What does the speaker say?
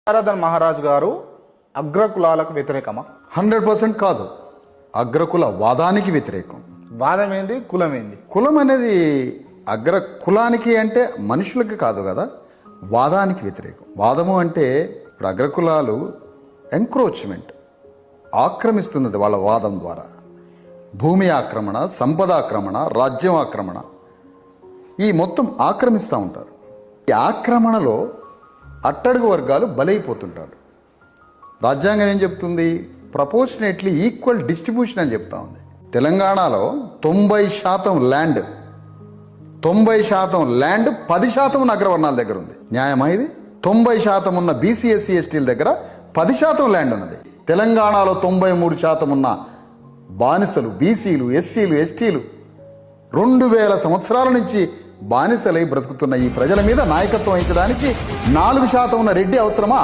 విశారదన్ మహారాజ్ గారు అగ్రకులాలకు వ్యతిరేకమా? 100% కాదు. అగ్రకుల వాదానికి వ్యతిరేకం. వాదం ఏంది, కులం ఏంది? కులం అనేది అగ్ర కులానికి అంటే మనుషులకి కాదు కదా, వాదానికి వ్యతిరేకం. వాదము అంటే ఇప్పుడు అగ్రకులాలు ఎంక్రోచ్మెంట్ ఆక్రమిస్తున్నది వాళ్ళ వాదం ద్వారా. భూమి ఆక్రమణ, సంపద ఆక్రమణ, రాజ్యం ఆక్రమణ, ఈ మొత్తం ఆక్రమిస్తూ ఉంటారు. ఈ ఆక్రమణలో అట్టడుగు వర్గాలు బలైపోతుంటారు. రాజ్యాంగం ఏం చెప్తుంది? ప్రపోర్షనేట్లీ ఈక్వల్ డిస్ట్రిబ్యూషన్ అని చెప్తా ఉంది. తెలంగాణలో 90% ల్యాండ్ 10% ఉన్న అగ్రవర్ణాల దగ్గర ఉంది. న్యాయమా ఇది? 90% ఉన్న బీసీ ఎస్సీ ఎస్టీల దగ్గర 10% ల్యాండ్ ఉన్నది. తెలంగాణలో 93% ఉన్న బానిసలు, బీసీలు, ఎస్సీలు, ఎస్టీలు 2000 సంవత్సరాల నుంచి బానిసలై బ్రతుకుతున్న ఈ ప్రజల మీద నాయకత్వం వహించడానికి 4% ఉన్న రెడ్డి అవసరమా?